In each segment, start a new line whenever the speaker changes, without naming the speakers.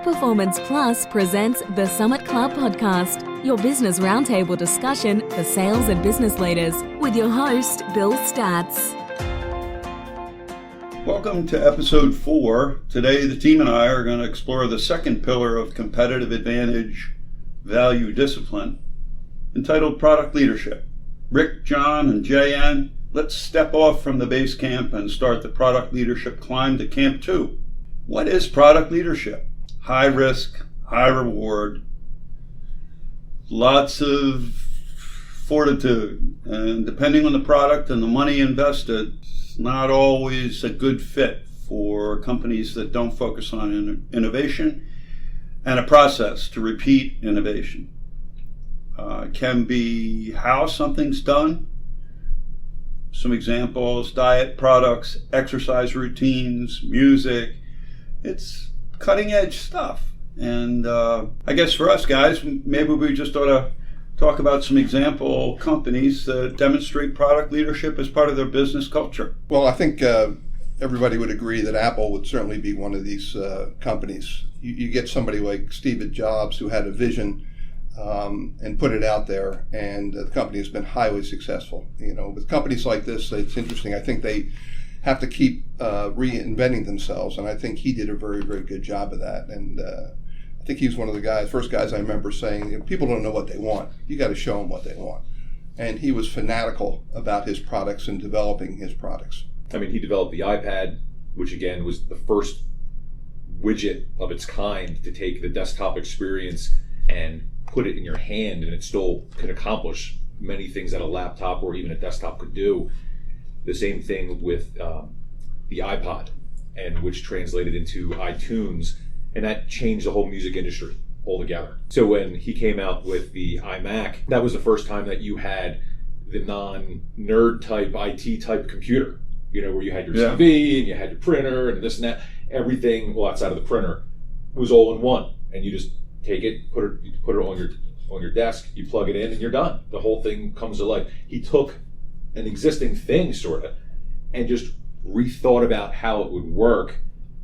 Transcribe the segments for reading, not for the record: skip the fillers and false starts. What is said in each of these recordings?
Performance Plus presents the Summit Club Podcast, your business roundtable discussion for sales and business leaders, with your host, Bill Statz.
Welcome to episode 4. Today, the team and I are going to explore the second pillar of competitive advantage, value discipline, entitled product leadership. Rick, John, and JN, let's step off from the base camp and start the product leadership climb to Camp 2. What is product leadership? High risk, high reward, lots of fortitude, and depending on the product and the money invested, it's not always a good fit for companies that don't focus on innovation and a process to repeat innovation. Can be how something's done. Some examples: diet products, exercise routines, music. It's cutting edge stuff. And I guess for us guys, maybe we just ought to talk about some example companies that demonstrate product leadership as part of their business culture.
Well, I think everybody would agree that Apple would certainly be one of these companies. You get somebody like Steve Jobs who had a vision and put it out there, and the company has been highly successful. You know, with companies like this, it's interesting. I think they have to keep reinventing themselves, and I think he did a very, very good job of that. And I think he's one of the first guys I remember saying, you know, people don't know what they want. You got to show them what they want. And he was fanatical about his products and developing his products.
I mean, he developed the iPad, which again was the first widget of its kind to take the desktop experience and put it in your hand, and it still can accomplish many things that a laptop or even a desktop could do. The same thing with the iPod, and which translated into iTunes, and that changed the whole music industry altogether. So when he came out with the iMac, that was the first time that you had the non-nerd type, IT type computer, you know, where you had your TV and you had your printer and this and that. Everything, well, outside of the printer, was all in one, and you just take it, put it on your desk, you plug it in, and you're done. The whole thing comes to life. He took an existing thing, sort of, and just rethought about how it would work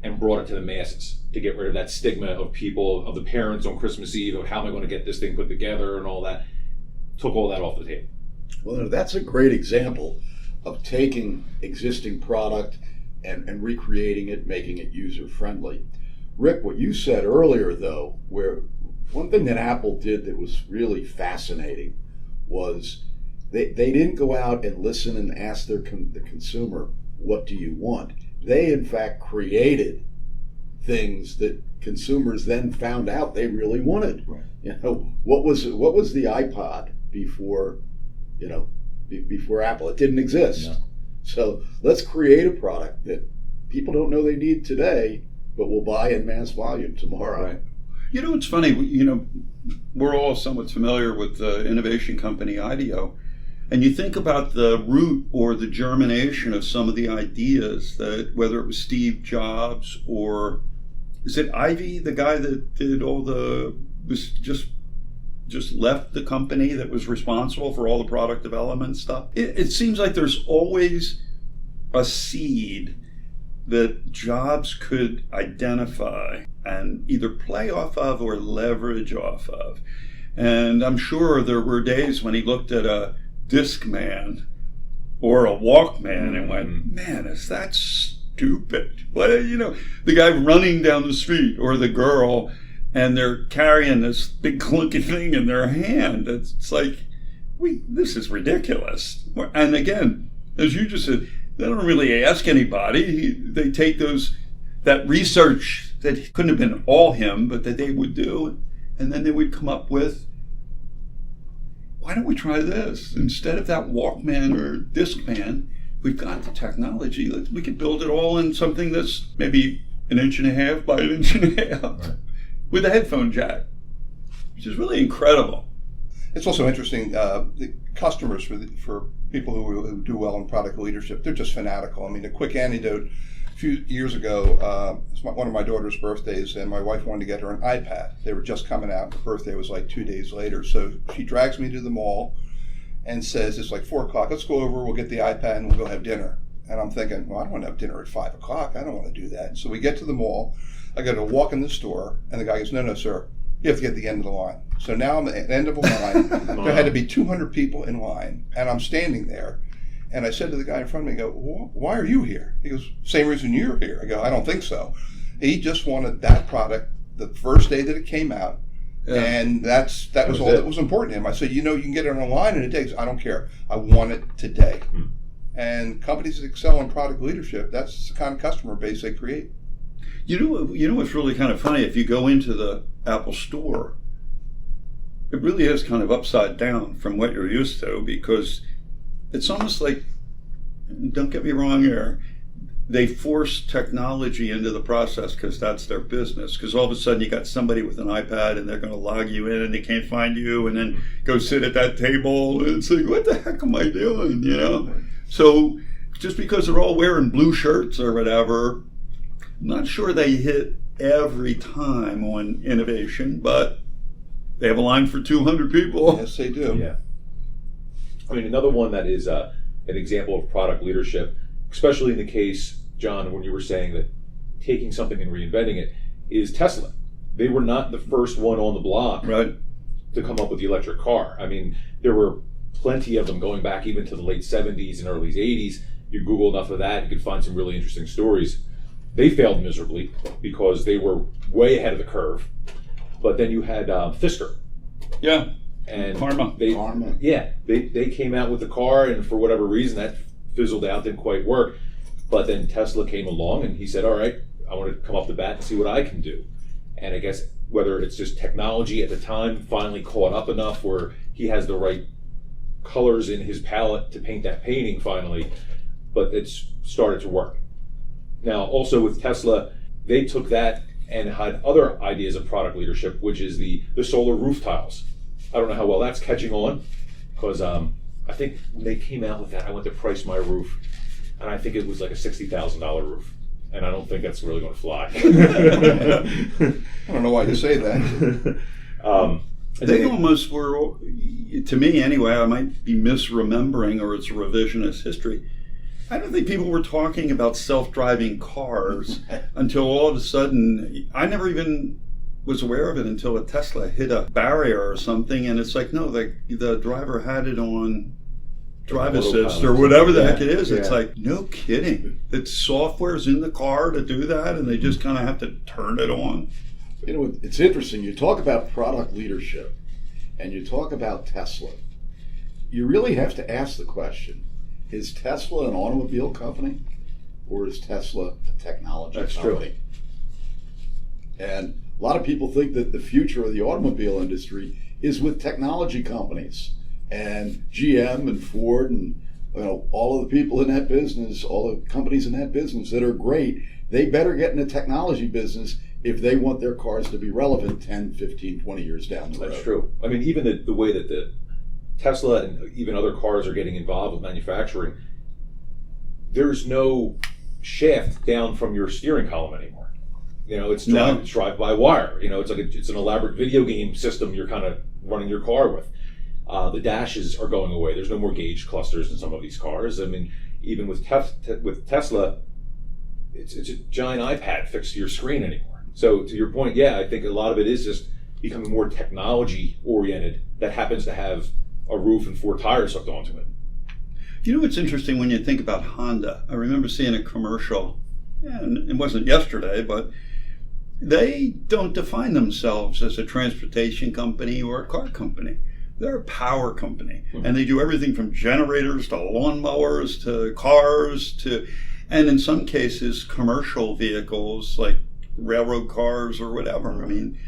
and brought it to the masses to get rid of that stigma of people, of the parents on Christmas Eve, of how am I going to get this thing put together and all that. Took all that off the table.
Well, that's a great example of taking existing product and recreating it, making it user-friendly. Rick, what you said earlier, though, where one thing that Apple did that was really fascinating was they didn't go out and listen and ask the consumer, what do you want? They, in fact, created things that consumers then found out they really wanted.
Right.
You know, what was the iPod before, before Apple? It didn't exist.
No.
So let's create a product that people don't know they need today, but will buy in mass volume tomorrow.
Right.
You know, it's funny, we're all somewhat familiar with the innovation company IDEO, and you think about the root or the germination of some of the ideas that, whether it was Steve Jobs or, is it Ivy, the guy that did was just left the company that was responsible for all the product development stuff? It seems like there's always a seed that Jobs could identify and either play off of or leverage off of. And I'm sure there were days when he looked at a Discman or a Walkman and went, man, is that stupid? What, the guy running down the street or the girl, and they're carrying this big clunky thing in their hand. It's like, this is ridiculous. And again, as you just said, they don't really ask anybody. They take that research that couldn't have been all him, but that they would do, and then they would come up with, why don't we try this? Instead of that Walkman or Discman, we've got the technology. We could build it all in something that's maybe 1.5 inches by 1.5 inches
Right.
with a headphone jack, which is really incredible.
It's also interesting, the customers for people who do well in product leadership, they're just fanatical. I mean, a quick anecdote, a few years ago, it's one of my daughter's birthdays, and my wife wanted to get her an iPad. They were just coming out. Her birthday was like 2 days later. So she drags me to the mall and says, it's like 4 o'clock, let's go over, we'll get the iPad and we'll go have dinner. And I'm thinking, well, I don't want to have dinner at 5 o'clock. I don't want to do that. So we get to the mall. I go to walk in the store, and the guy goes, no, sir, you have to get to the end of the line. So now I'm at the end of a line. There had to be 200 people in line, and I'm standing there. And I said to the guy in front of me, I go, why are you here? He goes, same reason you're here. I go, I don't think so. He just wanted that product the first day that it came out. Yeah. And that was all that was important to him. I said, you can get it online in a day. He goes, I don't care. I want it today. And companies that excel in product leadership, that's the kind of customer base they create.
You know what's really kind of funny? If you go into the Apple store, it really is kind of upside down from what you're used to, because it's almost like, don't get me wrong here, they force technology into the process because that's their business. Because all of a sudden you got somebody with an iPad and they're going to log you in and they can't find you, and then go sit at that table and it's like, what the heck am I doing? So just because they're all wearing blue shirts or whatever, I'm not sure they hit every time on innovation, but they have a line for 200 people.
Yes, they do.
Yeah. I mean, another one that is an example of product leadership, especially in the case, John, when you were saying that taking something and reinventing it, is Tesla. They were not the first one on the block to come up with the electric car. I mean, there were plenty of them going back even to the late 70s and early 80s. You Google enough of that, you could find some really interesting stories. They failed miserably because they were way ahead of the curve. But then you had Fisker.
Yeah.
And
Karma.
Yeah, they came out with the car, and for whatever reason that fizzled out, didn't quite work. But then Tesla came along and he said, all right, I want to come off the bat and see what I can do. And I guess whether it's just technology at the time finally caught up enough where he has the right colors in his palette to paint that painting finally, but it's started to work. Now, also with Tesla, they took that and had other ideas of product leadership, which is the solar roof tiles. I don't know how well that's catching on, because I think when they came out with that, I went to price my roof, and I think it was like a $60,000 roof, and I don't think that's really going to fly.
I don't know why you say that.
They almost were, to me anyway, I might be misremembering, or it's revisionist history. I don't think people were talking about self-driving cars until all of a sudden, I never even was aware of it until a Tesla hit a barrier or something, and it's like, no, the driver had it on drive assist or whatever the heck it is. It's like, no kidding. It's software's in the car to do that, and they just kind of have to turn it on.
It's interesting. You talk about product leadership, and you talk about Tesla. You really have to ask the question, is Tesla an automobile company, or is Tesla a technology company?
True.
And a lot of people think that the future of the automobile industry is with technology companies, and GM and Ford and all of the people in that business, all the companies in that business that are great, they better get in the technology business if they want their cars to be relevant 10, 15, 20 years down the road.
That's true. I mean, even the way that the Tesla and even other cars are getting involved with manufacturing, there's no shaft down from your steering column anymore. It's drive-by-wire. It's an elaborate video game system you're kind of running your car with. The dashes are going away. There's no more gauge clusters in some of these cars. I mean, even with Tesla, it's a giant iPad fixed to your screen anymore. So to your point, I think a lot of it is just becoming more technology-oriented that happens to have a roof and 4 tires hooked onto it.
What's interesting when you think about Honda? I remember seeing a commercial, and it wasn't yesterday, but they don't define themselves as a transportation company or a car company. They're a power company, and they do everything from generators to lawnmowers to cars and in some cases, commercial vehicles like railroad cars or whatever. I mean,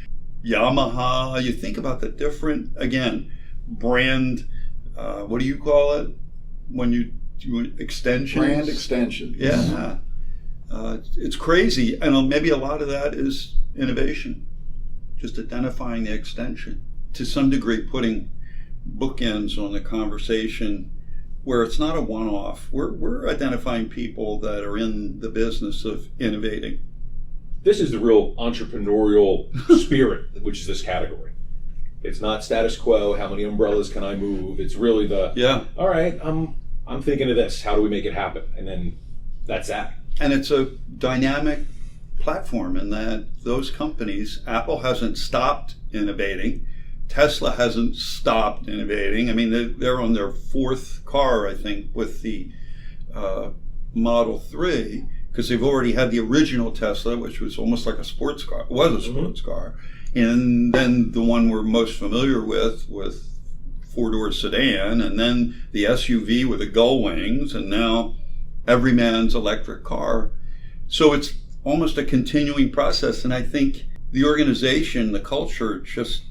Yamaha, you think about the different, again, brand, what do you call it? When you do extensions?
Brand extensions.
Yeah. It's crazy. And maybe a lot of that is innovation, just identifying the extension. To some degree, putting bookends on the conversation where it's not a one-off. We're identifying people that are in the business of innovating.
This is the real entrepreneurial spirit, which is this category. It's not status quo, how many umbrellas can I move? It's really all right, I'm thinking of this. How do we make it happen? And then that's that.
And it's a dynamic platform in that those companies, Apple hasn't stopped innovating. Tesla hasn't stopped innovating. I mean, they're on their fourth car, I think, with the Model 3, because they've already had the original Tesla, which was almost like a sports car, was a sports car. And then the one we're most familiar with four-door sedan, and then the SUV with the gull wings, and now every man's electric car. So it's almost a continuing process, and I think the organization, the culture, just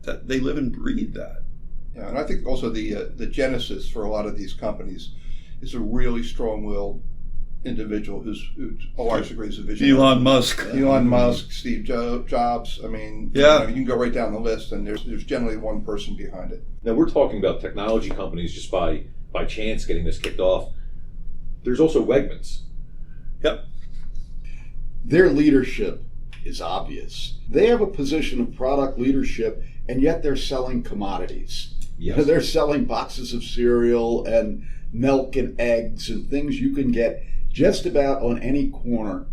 that they live and breathe that.
Yeah, and I think also the genesis for a lot of these companies is a really strong-willed individual who's a large degree is a visionary.
Elon Musk.
Elon Musk, Steve Jobs. I mean,
yeah.
You can go right down the list, and there's generally one person behind it.
Now we're talking about technology companies just by chance getting this kicked off. There's also Wegmans.
Yep.
Their leadership is obvious. They have a position of product leadership, and yet they're selling commodities.
Yes.
They're selling boxes of cereal and milk and eggs and things you can get just about on any corner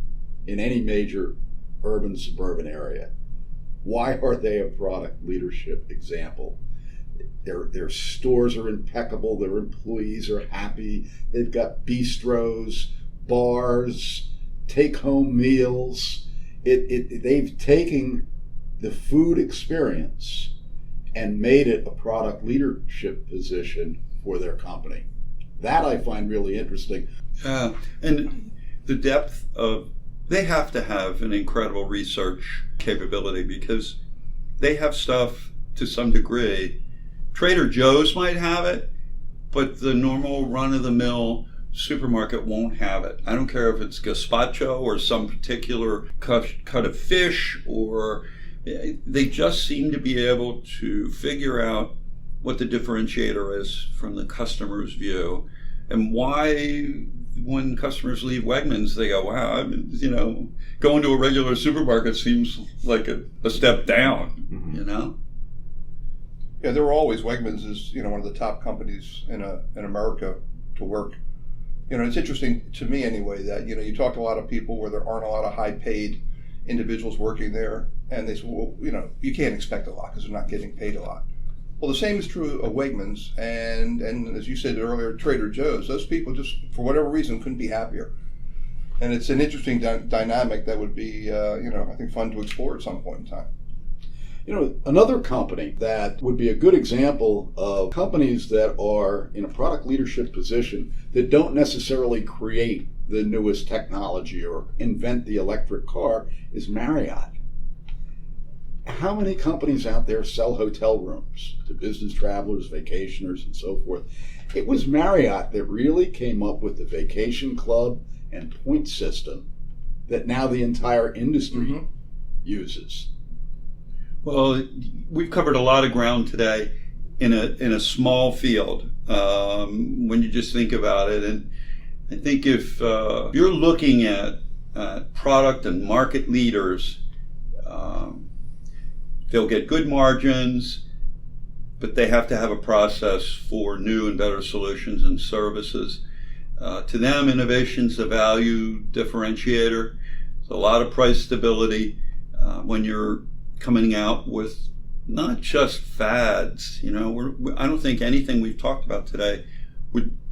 in any major urban suburban area. Why are they a product leadership example? Their stores are impeccable, their employees are happy, they've got bistros, bars, take-home meals. They've taken the food experience and made it a product leadership position for their company. That I find really interesting.
Yeah, and the depth of, they have to have an incredible research capability because they have stuff to some degree. Trader Joe's might have it, but the normal run-of-the-mill supermarket won't have it. I don't care if it's gazpacho or some particular cut of fish, or they just seem to be able to figure out what the differentiator is from the customer's view, and why when customers leave Wegmans, they go, wow, going to a regular supermarket seems like a step down,
Yeah, there were always, Wegmans is, one of the top companies in America to work. It's interesting to me anyway that, you talk to a lot of people where there aren't a lot of high paid individuals working there, and they say, well, you can't expect a lot because they're not getting paid a lot. Well, the same is true of Wegmans, and as you said earlier, Trader Joe's. Those people just, for whatever reason, couldn't be happier. And it's an interesting dynamic that would be, I think, fun to explore at some point in time.
Another company that would be a good example of companies that are in a product leadership position that don't necessarily create the newest technology or invent the electric car is Marriott. How many companies out there sell hotel rooms to business travelers, vacationers, and so forth? It was Marriott that really came up with the vacation club and point system that now the entire industry uses.
Well, we've covered a lot of ground today in a small field when you just think about it. And I think if you're looking at product and market leaders, they'll get good margins, but they have to have a process for new and better solutions and services. To them, innovation's a value differentiator. There's a lot of price stability when you're coming out with not just fads. I don't think anything we've talked about today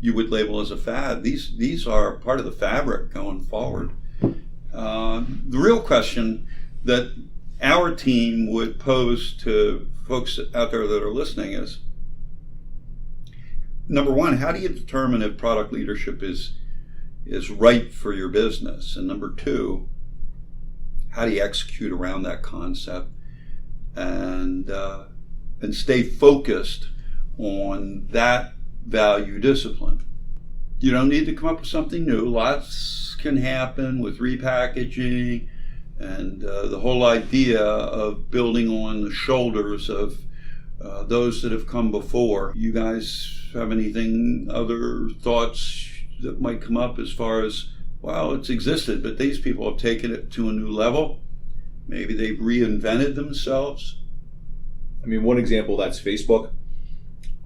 you would label as a fad. These are part of the fabric going forward. The real question that our team would pose to folks out there that are listening is, number one, how do you determine if product leadership is right for your business? And number two, how do you execute around that concept and stay focused on that value discipline? You don't need to come up with something new. Lots can happen with repackaging and the whole idea of building on the shoulders of those that have come before. You guys have anything, other thoughts that might come up as far as, well, it's existed, but these people have taken it to a new level? Maybe they've reinvented themselves?
I mean, one example, that's Facebook.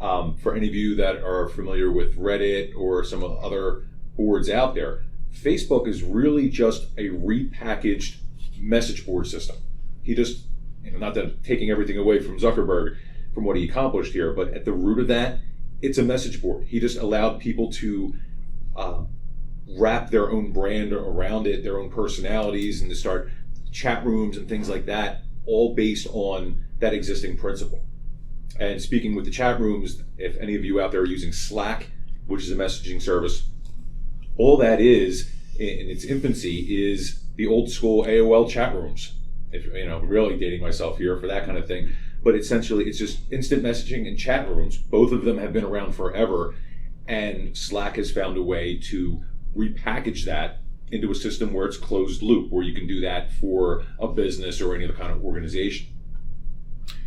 For any of you that are familiar with Reddit or some other boards out there, Facebook is really just a repackaged message board system. He just, not that I'm taking everything away from Zuckerberg from what he accomplished here, but at the root of that, it's a message board. He just allowed people to wrap their own brand around it, their own personalities, and to start chat rooms and things like that, all based on that existing principle. And speaking with the chat rooms, if any of you out there are using Slack, which is a messaging service, all that is, in its infancy, is the old school AOL chat rooms. If really dating myself here for that kind of thing. But essentially, it's just instant messaging and chat rooms. Both of them have been around forever, and Slack has found a way to repackage that into a system where it's closed loop, where you can do that for a business or any other kind of organization.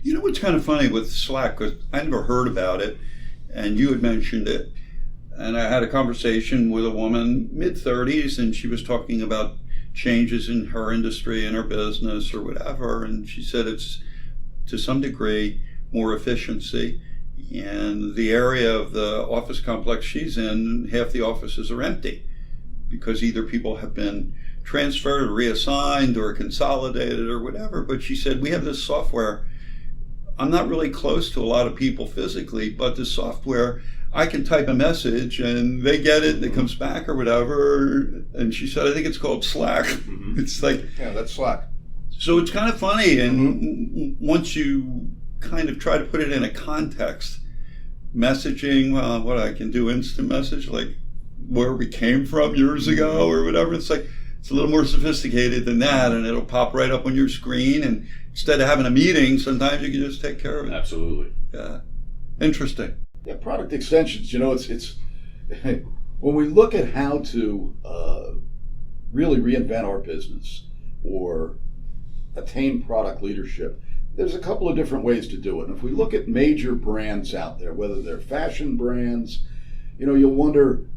You know what's kind of funny with Slack, because I never heard about it, and you had mentioned it, and I had a conversation with a woman, mid-30s, and she was talking about changes in her industry and her business or whatever, and she said it's to some degree more efficiency. And the area of the office complex she's in, half the offices are empty because either people have been transferred or reassigned or consolidated or whatever. But she said, we have this software. I'm not really close to a lot of people physically, but the software, I can type a message and they get it and it comes back or whatever. And she said, I think it's called Slack. Mm-hmm. It's like,
yeah, that's Slack.
So it's kind of funny. And once you kind of try to put it in a context, messaging, well, what I can do instant message, like where we came from years ago or whatever. It's like, it's a little more sophisticated than that, and it'll pop right up on your screen. And instead of having a meeting, sometimes you can just take care of it.
Absolutely.
Yeah. Interesting.
Yeah, product extensions, it's when we look at how to really reinvent our business or attain product leadership, there's a couple of different ways to do it. And if we look at major brands out there, whether they're fashion brands, you'll wonder,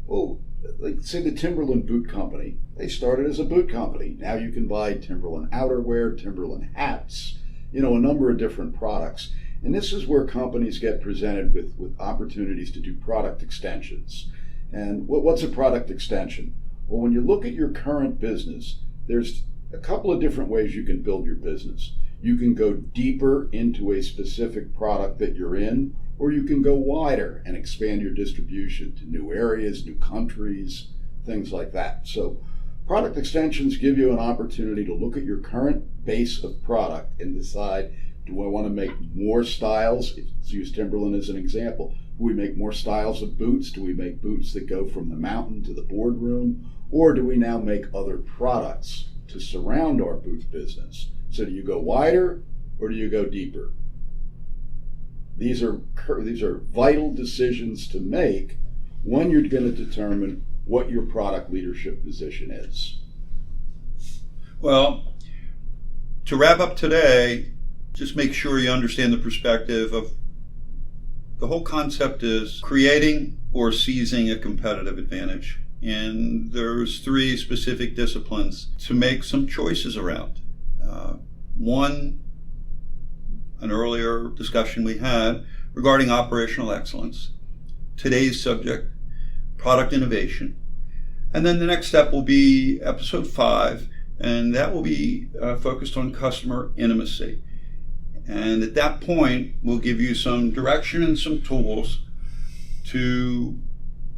like say the Timberland Boot Company, they started as a boot company. Now you can buy Timberland outerwear, Timberland hats, a number of different products. And this is where companies get presented with opportunities to do product extensions. And what's a product extension? Well, when you look at your current business, there's a couple of different ways you can build your business. You can go deeper into a specific product that you're in, or you can go wider and expand your distribution to new areas, new countries, things like that. So product extensions give you an opportunity to look at your current base of product and decide, do I want to make more styles? Let's use Timberland as an example. Do we make more styles of boots? Do we make boots that go from the mountain to the boardroom? Or do we now make other products to surround our boot business? So do you go wider or do you go deeper? These are vital decisions to make when you're going to determine what your product leadership position is.
Well, to wrap up today, just make sure you understand the perspective of the whole concept is creating or seizing a competitive advantage. And there's 3 specific disciplines to make some choices around. One, an earlier discussion we had regarding operational excellence. Today's subject, product innovation. And then the next step will be episode 5, and that will be focused on customer intimacy. And at that point, we'll give you some direction and some tools to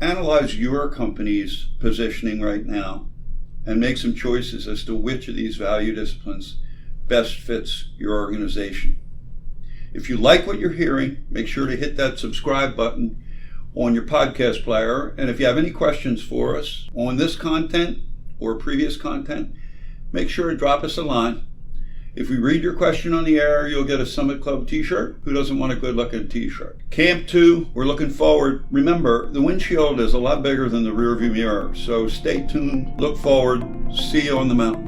analyze your company's positioning right now and make some choices as to which of these value disciplines best fits your organization. If you like what you're hearing, make sure to hit that subscribe button on your podcast player. And if you have any questions for us on this content or previous content, make sure to drop us a line. If we read your question on the air, you'll get a Summit Club t-shirt. Who doesn't want a good-looking t-shirt? Camp 2, we're looking forward. Remember, the windshield is a lot bigger than the rearview mirror, so stay tuned, look forward, see you on the mountain.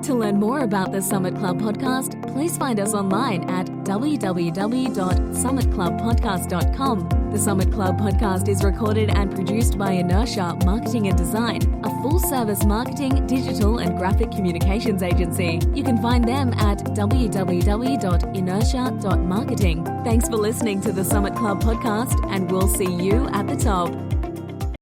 To learn more about the Summit Club podcast, please find us online at www.summitclubpodcast.com. The Summit Club podcast is recorded and produced by Inertia Marketing and Design, a full-service marketing, digital, and graphic communications agency. You can find them at www.inertia.marketing. Thanks for listening to the Summit Club podcast, and we'll see you at the top.